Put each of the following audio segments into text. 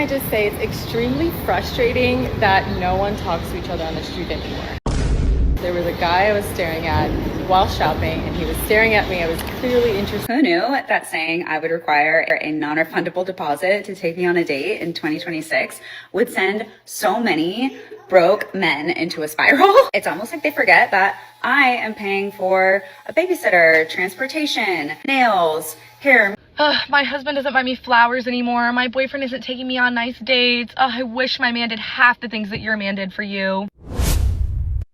I just say it's extremely frustrating that no one talks to each other on the street anymore. There was a guy I was staring at while shopping, and he was staring at me. I was clearly interested. Who knew that saying I would require a non-refundable deposit to take me on a date in 2026 would send so many broke men into a spiral? It's almost like they forget that I am paying for a babysitter, transportation, nails, hair. My husband doesn't buy me flowers anymore. My boyfriend isn't taking me on nice dates. I wish my man did half the things that your man did for you.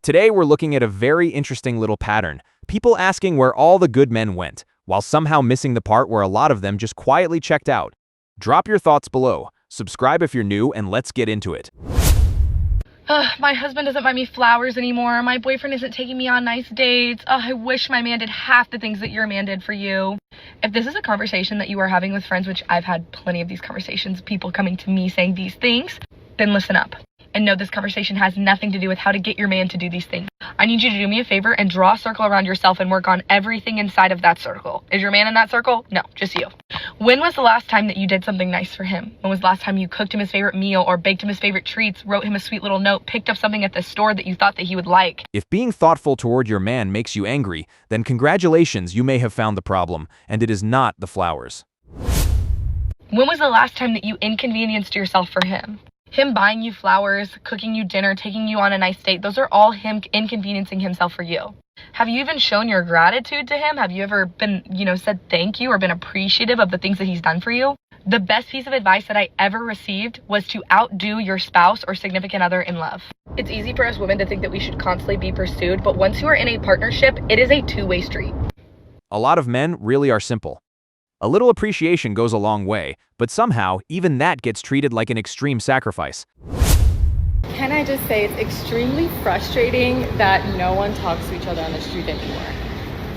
Today, we're looking at a very interesting little pattern. People asking where all the good men went, while somehow missing the part where a lot of them just quietly checked out. Drop your thoughts below, subscribe if you're new, and let's get into it. My husband doesn't buy me flowers anymore. My boyfriend isn't taking me on nice dates. I wish my man did half the things that your man did for you. If this is a conversation that you are having with friends, which I've had plenty of these conversations, people coming to me saying these things, then listen up. And know this conversation has nothing to do with how to get your man to do these things. I need you to do me a favor and draw a circle around yourself and work on everything inside of that circle. Is your man in that circle? No, just you. When was the last time that you did something nice for him? When was the last time you cooked him his favorite meal or baked him his favorite treats, wrote him a sweet little note, picked up something at the store that you thought that he would like? If being thoughtful toward your man makes you angry, then congratulations, you may have found the problem, and it is not the flowers. When was the last time that you inconvenienced yourself for him? Him buying you flowers, cooking you dinner, taking you on a nice date, those are all him inconveniencing himself for you. Have you even shown your gratitude to him? Have you ever been, said thank you or been appreciative of the things that he's done for you? The best piece of advice that I ever received was to outdo your spouse or significant other in love. It's easy for us women to think that we should constantly be pursued, but once you are in a partnership, it is a two-way street. A lot of men really are simple. A little appreciation goes a long way, but somehow, even that gets treated like an extreme sacrifice. Can I just say it's extremely frustrating that no one talks to each other on the street anymore.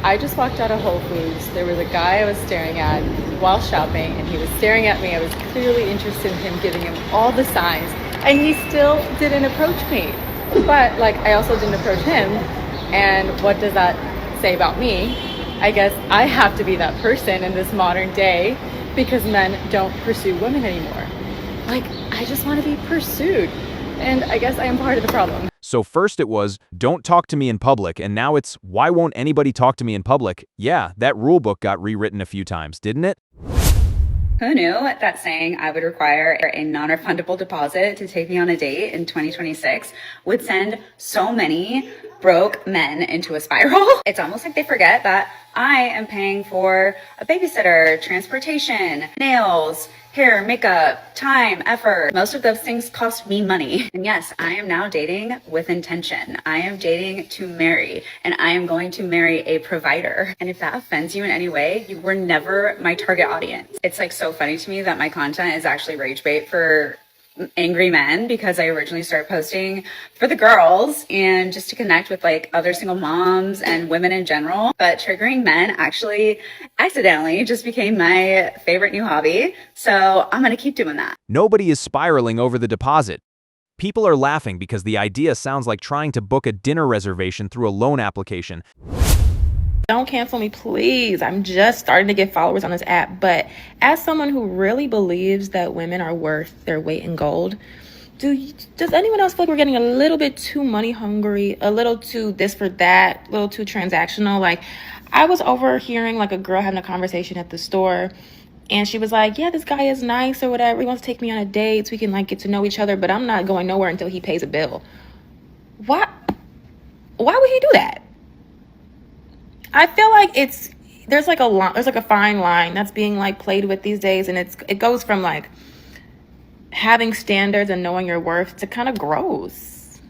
I just walked out of Whole Foods. There was a guy I was staring at while shopping, and he was staring at me. I was clearly interested in him, giving him all the signs, and he still didn't approach me. But I also didn't approach him, and what does that say about me? I guess I have to be that person in this modern day because men don't pursue women anymore. I just want to be pursued, and I guess I am part of the problem. So first it was, don't talk to me in public, and now it's, why won't anybody talk to me in public? Yeah, that rule book got rewritten a few times, didn't it? Who knew that saying I would require a non-refundable deposit to take me on a date in 2026 would send so many broke men into a spiral? It's almost like they forget that I am paying for a babysitter, transportation, nails, hair, makeup, time, effort. Most of those things cost me money. And yes, I am now dating with intention. I am dating to marry, and I am going to marry a provider. And if that offends you in any way, you were never my target audience. It's so funny to me that my content is actually rage bait for angry men, because I originally started posting for the girls and just to connect with other single moms and women in general. But triggering men actually accidentally just became my favorite new hobby. So I'm going to keep doing that. Nobody is spiraling over the deposit. People are laughing because the idea sounds like trying to book a dinner reservation through a loan application. Don't cancel me, please. I'm just starting to get followers on this app. But as someone who really believes that women are worth their weight in gold, does anyone else feel like we're getting a little bit too money hungry, a little too this for that, a little too transactional? I was overhearing a girl having a conversation at the store, and she was like, yeah, this guy is nice or whatever. He wants to take me on a date so we can get to know each other, but I'm not going nowhere until he pays a bill. Why would he do that? I feel like there's a fine line that's being played with these days, and it goes from having standards and knowing your worth to kind of gross.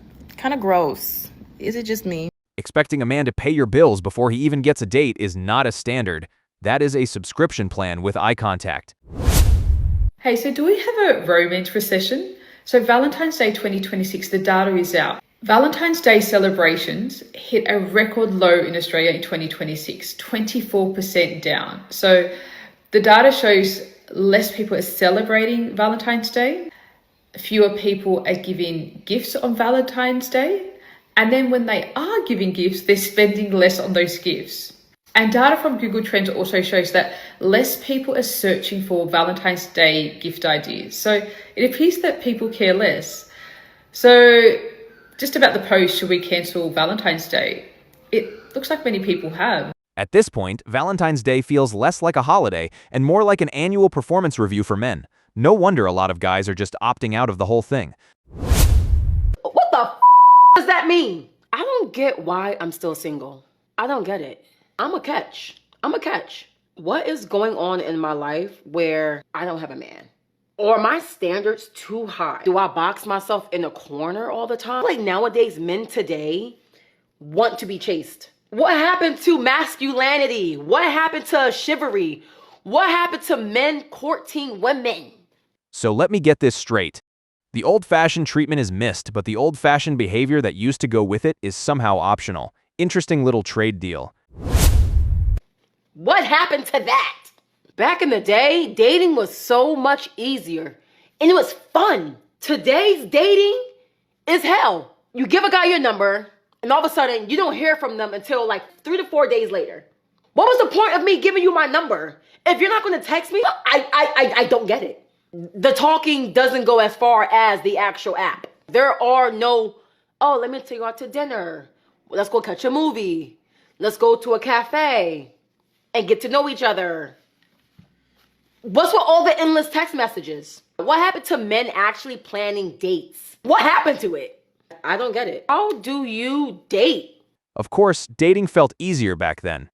Is it just me? Expecting a man to pay your bills before he even gets a date is not a standard. That is a subscription plan with eye contact. Hey, so do we have a romance recession? So Valentine's Day 2026, the data is out. Valentine's Day celebrations hit a record low in Australia in 2026, 24% down. So the data shows less people are celebrating Valentine's Day, fewer people are giving gifts on Valentine's Day, and then when they are giving gifts, they're spending less on those gifts. And data from Google Trends also shows that less people are searching for Valentine's Day gift ideas. So it appears that people care less. So just about the post, should we cancel Valentine's Day? It looks like many people have. At this point, Valentine's Day feels less like a holiday and more like an annual performance review for men. No wonder a lot of guys are just opting out of the whole thing. What the does that mean? I don't get why I'm still single. I don't get it. I'm a catch. What is going on in my life where I don't have a man? Or are my standards too high? Do I box myself in a corner all the time? Like nowadays, men today want to be chased. What happened to masculinity? What happened to chivalry? What happened to men courting women? So let me get this straight. The old-fashioned treatment is missed, but the old-fashioned behavior that used to go with it is somehow optional. Interesting little trade deal. What happened to that? Back in the day, dating was so much easier and it was fun. Today's dating is hell. You give a guy your number and all of a sudden you don't hear from them until like 3 to 4 days later. What was the point of me giving you my number? If you're not going to text me, I don't get it. The talking doesn't go as far as the actual app. There are no, oh, let me take you out to dinner. Let's go catch a movie. Let's go to a cafe and get to know each other. What's with all the endless text messages? What happened to men actually planning dates? What happened to it? I don't get it. How do you date? Of course, dating felt easier back then.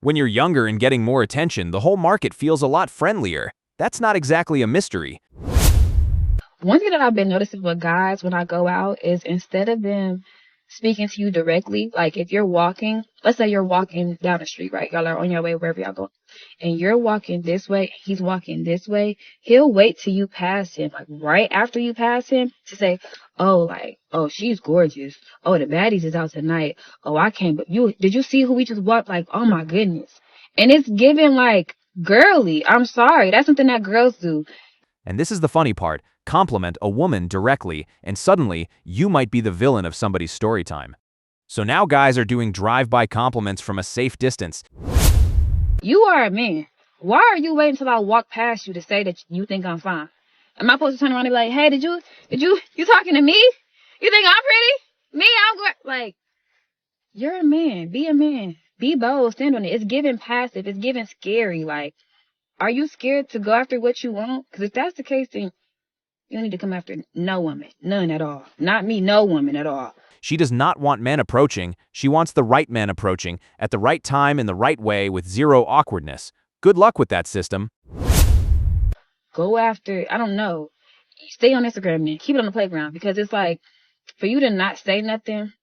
When you're younger and getting more attention, the whole market feels a lot friendlier. That's not exactly a mystery. One thing that I've been noticing with guys when I go out is instead of them speaking to you directly, like if you're walking, let's say you're walking down the street, right? Y'all are on your way wherever y'all go, and you're walking this way, he's walking this way, he'll wait till you pass him, like right after you pass him to say, oh, like, oh, she's gorgeous. Oh, the baddies is out tonight. Oh, I can't, but did you see who we just walked? Like, oh my goodness. And it's given like girly. I'm sorry. That's something that girls do. And this is the funny part. Compliment a woman directly, and suddenly, you might be the villain of somebody's story time. So now guys are doing drive-by compliments from a safe distance. You are a man. Why are you waiting until I walk past you to say that you think I'm fine? Am I supposed to turn around and be like, hey, you talking to me? You think I'm pretty? Me, I'm good. Like, you're a man. Be a man. Be bold. Stand on it. It's given passive. It's given scary. Like, are you scared to go after what you want? Because if that's the case, then you don't need to come after no woman. None at all. Not me, no woman at all. She does not want men approaching. She wants the right man approaching, at the right time in the right way with zero awkwardness. Good luck with that system. Go after, I don't know. Stay on Instagram then. Keep it on the playground. Because it's like, for you to not say nothing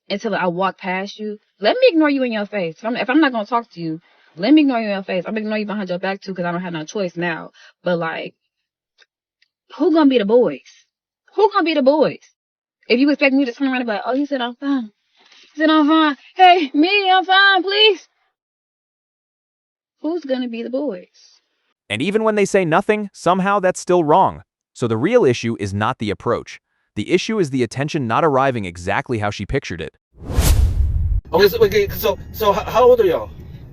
until I walk past you, let me ignore you in your face. If I'm not going to talk to you, let me ignore you in your face. I'm going to ignore you behind your back too because I don't have no choice now. But like, who gonna be the boys? Who gonna be the boys? If you expect me to turn around and be like, oh, he said I'm fine. He said I'm fine. Hey, me, I'm fine, please. Who's gonna be the boys? And even when they say nothing, somehow that's still wrong. So the real issue is not the approach. The issue is the attention not arriving exactly how she pictured it. Okay, so how old are y'all?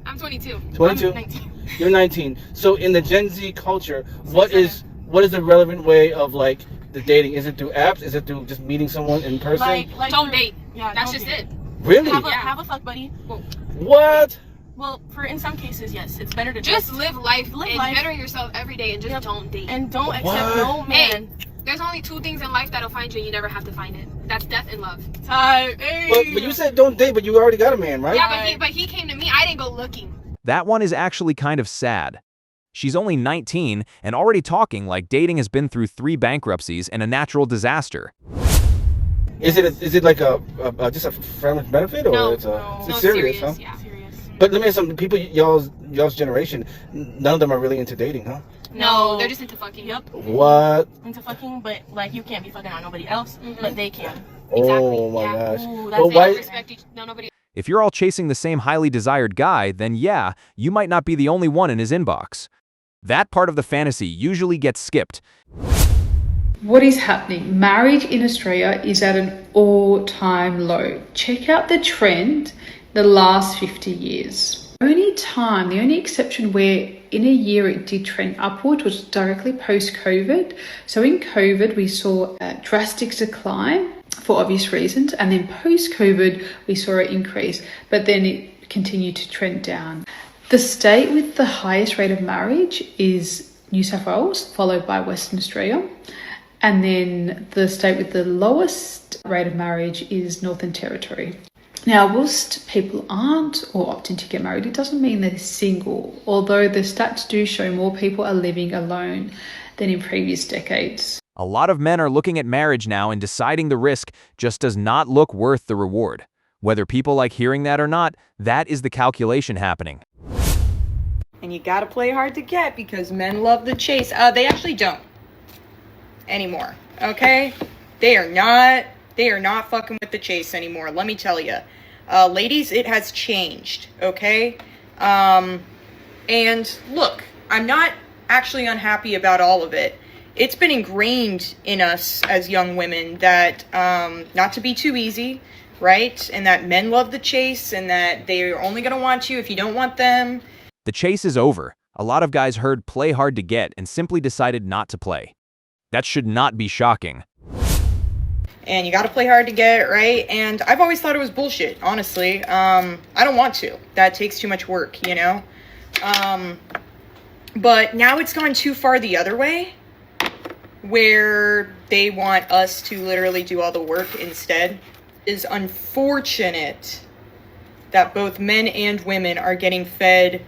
I'm 22. 22? I'm 19. You're 19. So in the Gen Z culture, what is the relevant way of like the dating? Is it through apps? Is it through just meeting someone in person? Like don't date. Yeah, that's just it. Really? Have a fuck buddy. What? Well, in some cases, yes, it's better to just live life and life. better yourself every day and just don't date. And don't accept no man. Hey, there's only 2 things in life that'll find you and you never have to find it. That's death and love. Hey. But you said don't date, but you already got a man, right? Yeah, but he came to me. I didn't go looking. That one is actually kind of sad. She's only 19 and already talking like dating has been through 3 bankruptcies and a natural disaster. Is it like a just a friendly benefit, or No, it's serious, huh? Yeah. Serious. But let me ask something. People y'all's generation, none of them are really into dating, huh? No, they're just into fucking. Yep. What? Into fucking, but like you can't be fucking on nobody else, but they can. Oh my gosh. Ooh, Well, They why? don't respect each. No, nobody. If you're all chasing the same highly desired guy, then yeah, you might not be the only one in his inbox. That part of the fantasy usually gets skipped. What is happening? Marriage in Australia is at an all-time low. Check out the trend the last 50 years. The only exception where in a year it did trend upward was directly post-COVID. So in COVID, we saw a drastic decline for obvious reasons. And then post-COVID, we saw an increase, but then it continued to trend down. The state with the highest rate of marriage is New South Wales, followed by Western Australia. And then the state with the lowest rate of marriage is Northern Territory. Now, whilst people aren't or opting to get married, it doesn't mean they're single, although the stats do show more people are living alone than in previous decades. A lot of men are looking at marriage now and deciding the risk just does not look worth the reward. Whether people like hearing that or not, that is the calculation happening. And you gotta play hard to get because men love the chase. They actually don't anymore, okay? They are not fucking with the chase anymore, let me tell you. Ladies, it has changed, okay? And look, I'm not actually unhappy about all of it. It's been ingrained in us as young women that not to be too easy, right? And that men love the chase and that they're only gonna want you if you don't want them. The chase is over. A lot of guys heard play hard to get and simply decided not to play. That should not be shocking. And you gotta play hard to get it, right? And I've always thought it was bullshit, honestly. I don't want to. That takes too much work, you know? But now it's gone too far the other way, where they want us to literally do all the work instead. It is unfortunate that both men and women are getting fed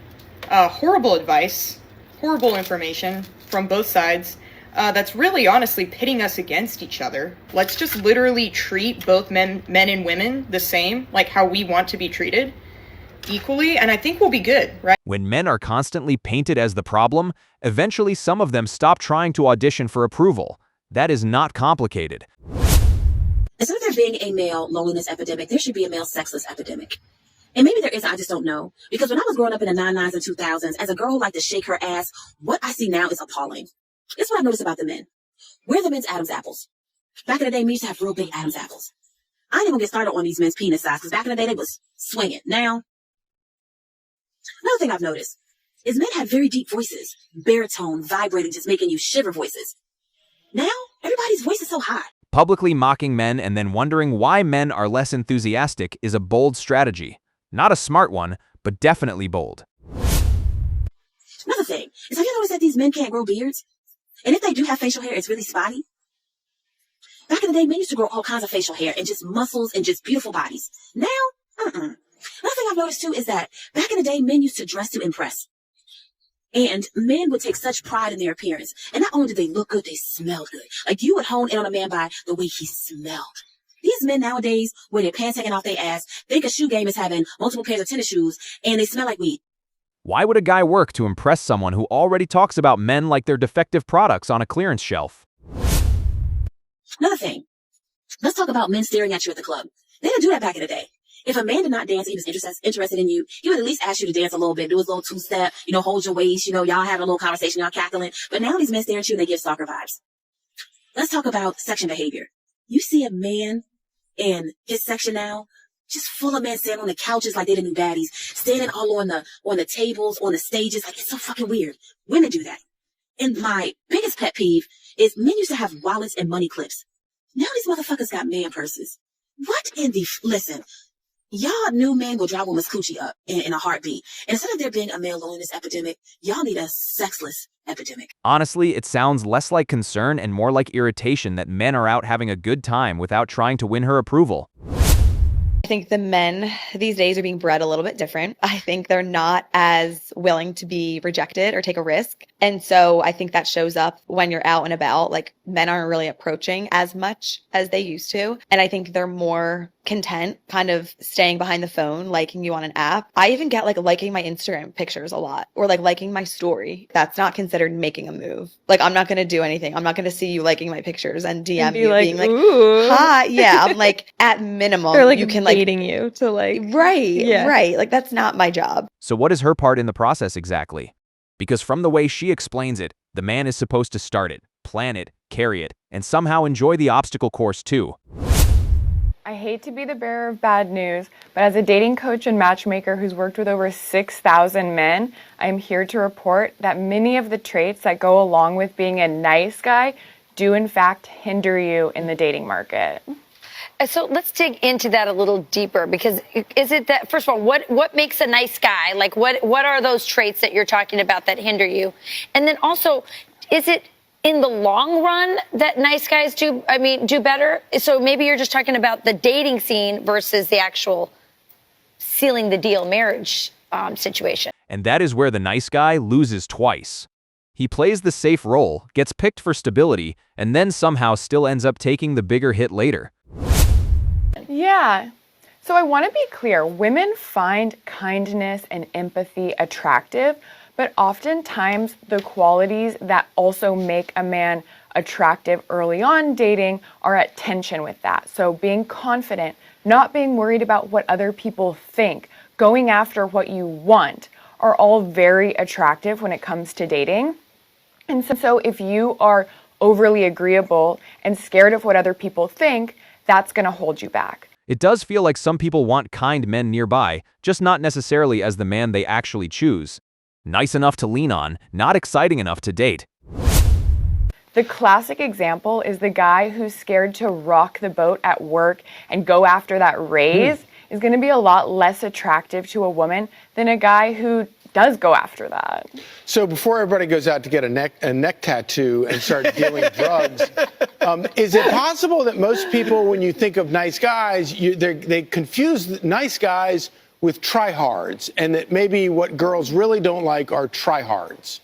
horrible advice, horrible information from both sides. That's really honestly pitting us against each other. Let's just literally treat both men and women the same, like how we want to be treated, equally, and I think we'll be good, right? When men are constantly painted as the problem, eventually some of them stop trying to audition for approval. That is not complicated. Instead of there being a male loneliness epidemic, there should be a male sexless epidemic. And maybe there is, I just don't know. Because when I was growing up in the 99s and 2000s, as a girl who liked to shake her ass, what I see now is appalling. It's what I noticed about the men. We're the men's Adam's apples. Back in the day, we used to have real big Adam's apples. I didn't even get started on these men's penis size, because back in the day, they was swinging. Now, another thing I've noticed is men have very deep voices, baritone, vibrating, just making you shiver voices. Now, everybody's voice is so high. Publicly mocking men and then wondering why men are less enthusiastic is a bold strategy. Not a smart one, but definitely bold. Another thing is, have you noticed that these men can't grow beards? And if they do have facial hair, it's really spotty. Back in the day, men used to grow all kinds of facial hair and just muscles and just beautiful bodies. Now, Another thing I've noticed too is that back in the day, men used to dress to impress. And men would take such pride in their appearance. And not only did they look good, they smelled good. Like you would hone in on a man by the way he smelled. These men nowadays, with their pants hanging off their ass, think a shoe game is having multiple pairs of tennis shoes, and they smell like weed. Why would a guy work to impress someone who already talks about men like they're defective products on a clearance shelf? Another thing. Let's talk about men staring at you at the club. They didn't do that back in the day. If a man did not dance and he was interested in you, he would at least ask you to dance a little bit, do his little two-step, hold your waist, y'all have a little conversation, y'all cackling. But now these men stare at you and they give stalker vibes. Let's talk about section behavior. You see a man in his section now, just full of men standing on the couches like they're the new baddies, standing all on the tables, on the stages, like it's so fucking weird. Women do that. And my biggest pet peeve is men used to have wallets and money clips. Now these motherfuckers got man purses. What in the... Listen, y'all new men will drive women's coochie up in a heartbeat. And instead of there being a male loneliness epidemic, y'all need a sexless epidemic. Honestly, it sounds less like concern and more like irritation that men are out having a good time without trying to win her approval. I think the men these days are being bred a little bit different. I think they're not as willing to be rejected or take a risk. And so I think that shows up when you're out and about. Like, men aren't really approaching as much as they used to. And I think they're more content kind of staying behind the phone, liking you on an app. I even get liking my Instagram pictures a lot, or liking my story. That's not considered making a move. I'm not going to do anything. I'm not going to see you liking my pictures and DM you being like, ooh. Hi. Yeah. I'm at minimum, They're you can dating you to right. Yeah. Right. That's not my job. So what is her part in the process exactly? Because from the way she explains it, the man is supposed to start it, plan it, carry it, and somehow enjoy the obstacle course too. I hate to be the bearer of bad news, but as a dating coach and matchmaker who's worked with over 6,000 men, I am here to report that many of the traits that go along with being a nice guy do in fact hinder you in the dating market. So let's dig into that a little deeper, because is it that, first of all, what makes a nice guy? Like what are those traits that you're talking about that hinder you? And then also, is it in the long run that nice guys do better? So maybe you're just talking about the dating scene versus the actual sealing the deal marriage situation. And that is where the nice guy loses twice. He plays the safe role, gets picked for stability, and then somehow still ends up taking the bigger hit later. Yeah. So I want to be clear, women find kindness and empathy attractive, but oftentimes the qualities that also make a man attractive early on dating are at tension with that. So being confident, not being worried about what other people think, going after what you want are all very attractive when it comes to dating. And so if you are overly agreeable and scared of what other people think, that's going to hold you back. It does feel like some people want kind men nearby, just not necessarily as the man they actually choose. Nice enough to lean on, not exciting enough to date. The classic example is the guy who's scared to rock the boat at work and go after that raise is going to be a lot less attractive to a woman than a guy who does go after that. So before everybody goes out to get a neck tattoo and start dealing drugs, is it possible that most people, when you think of nice guys, they confuse nice guys with tryhards, and that maybe what girls really don't like are tryhards?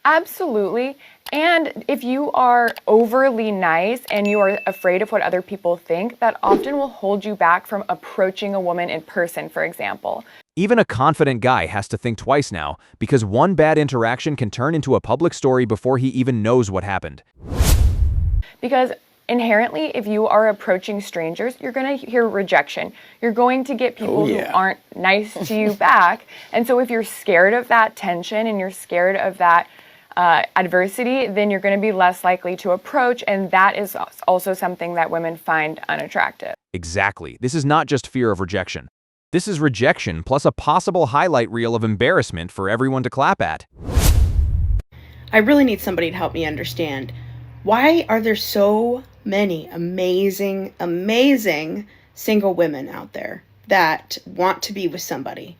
Absolutely. And if you are overly nice and you are afraid of what other people think, that often will hold you back from approaching a woman in person, for example. Even a confident guy has to think twice now, because one bad interaction can turn into a public story before he even knows what happened. Because inherently, if you are approaching strangers, you're going to hear rejection. You're going to get people who aren't nice to you back. And so if you're scared of that tension and you're scared of that adversity, then you're going to be less likely to approach. And that is also something that women find unattractive. Exactly. This is not just fear of rejection. This is rejection plus a possible highlight reel of embarrassment for everyone to clap at. I really need somebody to help me understand. Why are there so many amazing, amazing single women out there that want to be with somebody?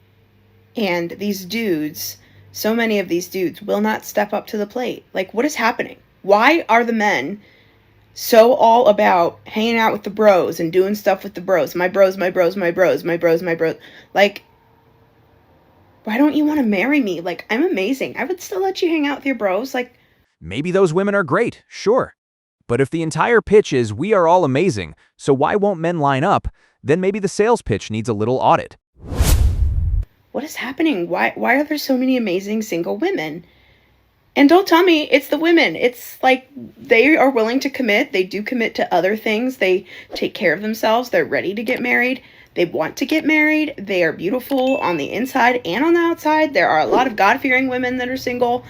And these dudes, so many of these dudes will not step up to the plate. Like, what is happening? Why are the men so all about hanging out with the bros and doing stuff with the bros? My bros, my bros, my bros, my bros, my bros. Like, why don't you want to marry me? Like, I'm amazing. I would still let you hang out with your bros. Like, maybe those women are great, sure. But if the entire pitch is we are all amazing, so why won't men line up, then maybe the sales pitch needs a little audit. What is happening? Why are there so many amazing single women? And don't tell me it's the women. It's like they are willing to commit. They do commit to other things. They take care of themselves. They're ready to get married. They want to get married. They are beautiful on the inside and on the outside. There are a lot of God-fearing women that are single.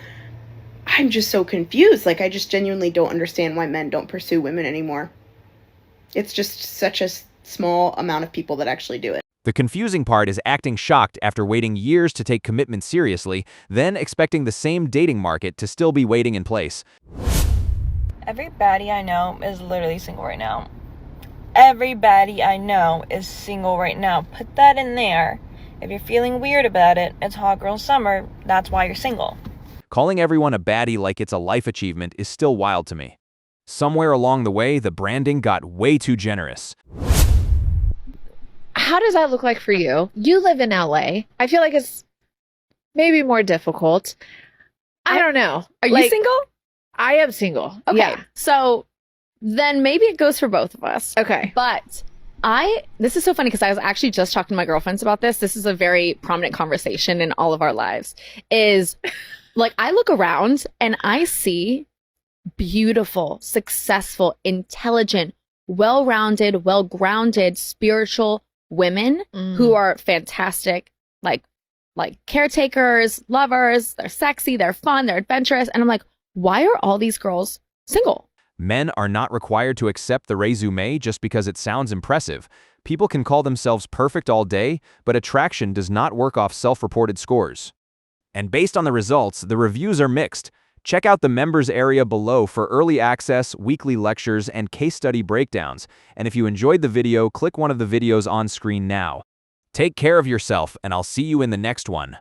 I'm just so confused. Like, I just genuinely don't understand why men don't pursue women anymore. It's just such a small amount of people that actually do it. The confusing part is acting shocked after waiting years to take commitment seriously, then expecting the same dating market to still be waiting in place. Every baddie I know is literally single right now. Every baddie I know is single right now. Put that in there. If you're feeling weird about it, it's hot girl summer. That's why you're single. Calling everyone a baddie like it's a life achievement is still wild to me. Somewhere along the way, the branding got way too generous. How does that look like for you? You live in LA. I feel like it's maybe more difficult. I don't know. Are you single? I am single. Okay. Yeah. So then maybe it goes for both of us. Okay. But this is so funny because I was actually just talking to my girlfriends about this. This is a very prominent conversation in all of our lives. Is like, I look around and I see beautiful, successful, intelligent, well-rounded, well-grounded, spiritual women who are fantastic, like caretakers, lovers. They're sexy, they're fun, they're adventurous. And I'm like, why are all these girls single? Men are not required to accept the resume just because it sounds impressive. People can call themselves perfect all day, but attraction does not work off self-reported scores. And based on the results, the reviews are mixed. Check out the members area below for early access, weekly lectures, and case study breakdowns. And if you enjoyed the video, click one of the videos on screen now. Take care of yourself, and I'll see you in the next one.